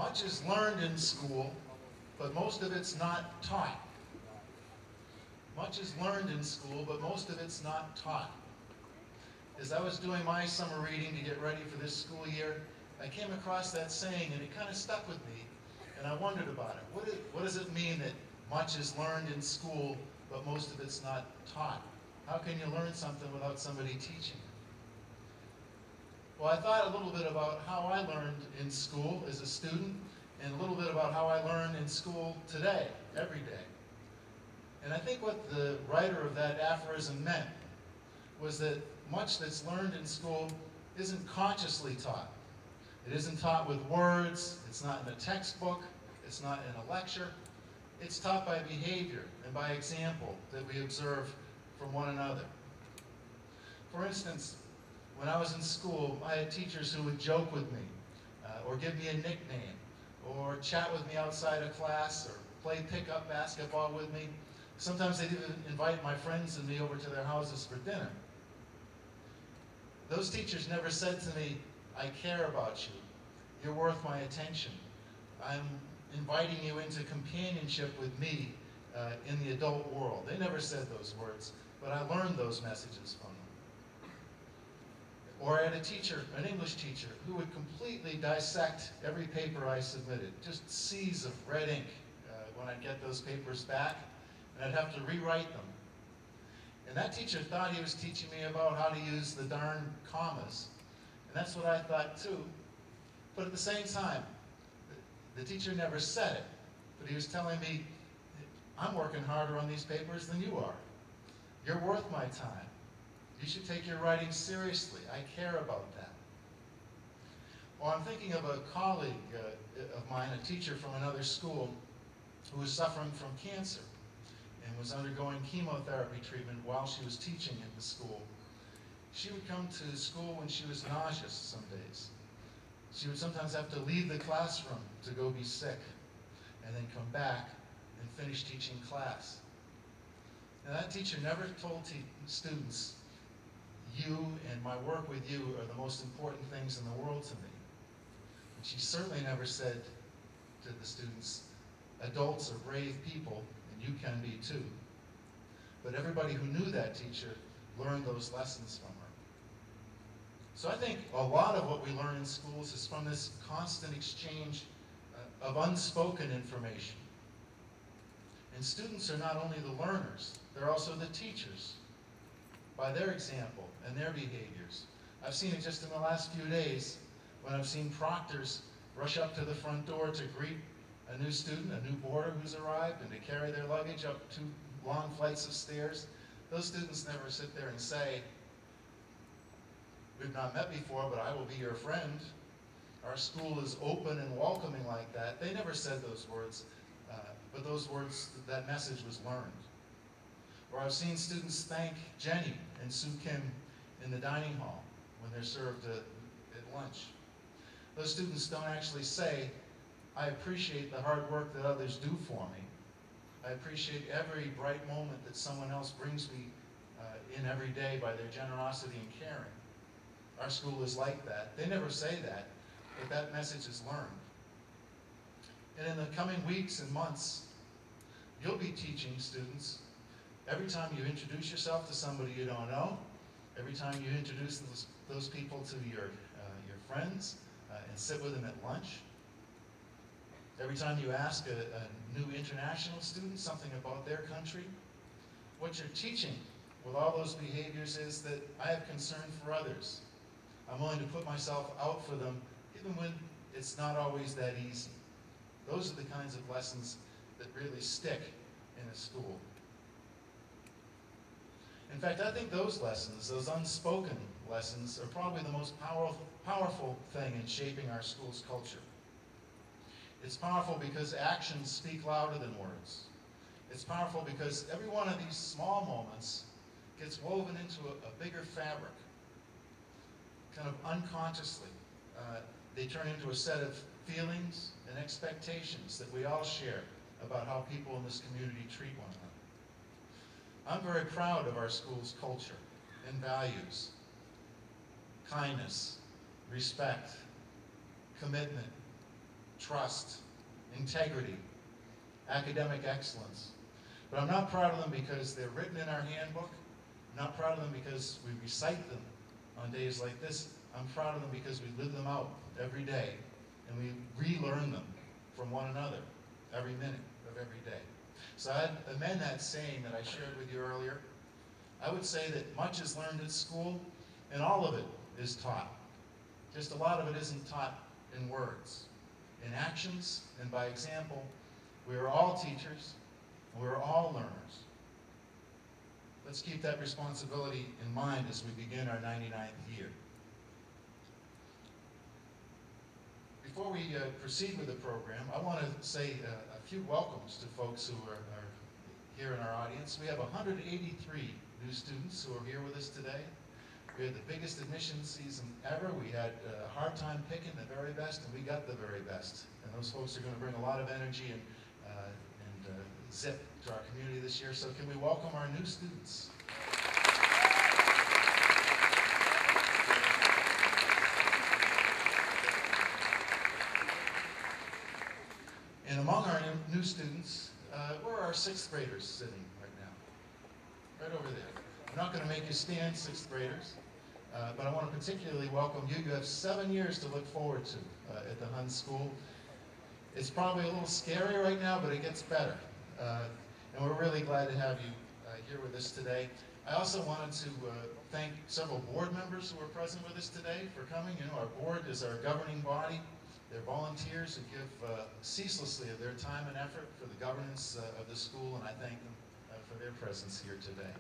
Much is learned in school, but most of it's not taught. Much is learned in school, but most of it's not taught. As I was doing my summer reading to get ready for this school year, I came across that saying, and it kind of stuck with me, and I wondered about it. What does it mean that much is learned in school, but most of it's not taught? How can you learn something without somebody teaching? Well, I thought a little bit about how I learned in school as a student, and a little bit about how I learn in school today, every day. And I think what the writer of that aphorism meant was that much that's learned in school isn't consciously taught. It isn't taught with words, it's not in a textbook, it's not in a lecture. It's taught by behavior and by example that we observe from one another. For instance, when I was in school, I had teachers who would joke with me, or give me a nickname, or chat with me outside of class, or play pickup basketball with me. Sometimes they'd even invite my friends and me over to their houses for dinner. Those teachers never said to me, I care about you. You're worth my attention. I'm inviting you into companionship with me in the adult world. They never said those words, but I learned those messages from them. Or I had a teacher, an English teacher, who would completely dissect every paper I submitted, just seas of red ink when I'd get those papers back, and I'd have to rewrite them. And that teacher thought he was teaching me about how to use the darn commas. And that's what I thought too. But at the same time, the teacher never said it, but he was telling me, I'm working harder on these papers than you are. You're worth my time. You should take your writing seriously. I care about that. Or I'm thinking of a colleague of mine, a teacher from another school, who was suffering from cancer and was undergoing chemotherapy treatment while she was teaching in the school. She would come to school when she was nauseous some days. She would sometimes have to leave the classroom to go be sick and then come back and finish teaching class. Now that teacher never told students, you and my work with you are the most important things in the world to me. And she certainly never said to the students, adults are brave people and you can be too. But everybody who knew that teacher learned those lessons from her. So I think a lot of what we learn in schools is from this constant exchange of unspoken information. And students are not only the learners, they're also the teachers by their example and their behaviors. I've seen it just in the last few days when I've seen proctors rush up to the front door to greet a new student, a new boarder who's arrived, and to carry their luggage up 2 long flights of stairs. Those students never sit there and say, we've not met before, but I will be your friend. Our school is open and welcoming like that. They never said those words, but those words, that message was learned. Or I've seen students thank Jenny and Sue Kim in the dining hall when they're served at lunch. Those students don't actually say, I appreciate the hard work that others do for me. I appreciate every bright moment that someone else brings me in every day by their generosity and caring. Our school is like that. They never say that, but that message is learned. And in the coming weeks and months, you'll be teaching students. Every time you introduce yourself to somebody you don't know, every time you introduce those people to your friends and sit with them at lunch, every time you ask a new international student something about their country, what you're teaching with all those behaviors is that I have concern for others. I'm willing to put myself out for them, even when it's not always that easy. Those are the kinds of lessons that really stick in a school. In fact, I think those lessons, those unspoken lessons, are probably the most powerful thing in shaping our school's culture. It's powerful because actions speak louder than words. It's powerful because every one of these small moments gets woven into a bigger fabric, kind of unconsciously. They turn into a set of feelings and expectations that we all share about how people in this community treat one another. I'm very proud of our school's culture and values: kindness, respect, commitment, trust, integrity, academic excellence. But I'm not proud of them because they're written in our handbook. I'm not proud of them because we recite them on days like this. I'm proud of them because we live them out every day, and we relearn them from one another every minute of every day. So I'd amend that saying that I shared with you earlier. I would say that much is learned at school, and all of it is taught. Just a lot of it isn't taught in words. In actions and by example, we are all teachers, and we're all learners. Let's keep that responsibility in mind as we begin our 99th year. Before we proceed with the program, I want to say a few welcomes to folks who are here in our audience. We have 183 new students who are here with us today. We had the biggest admission season ever. We had a hard time picking the very best, and we got the very best. And those folks are going to bring a lot of energy and zip to our community this year. So can we welcome our new students? And among our new students, where are our 6th graders sitting right now? Right over there. I'm not going to make you stand, 6th graders, but I want to particularly welcome you. You have 7 years to look forward to at the Hun School. It's probably a little scary right now, but it gets better. And we're really glad to have you here with us today. I also wanted to thank several board members who are present with us today for coming. You know, our board is our governing body. They're volunteers who give ceaselessly of their time and effort for the governance of the school, and I thank them for their presence here today.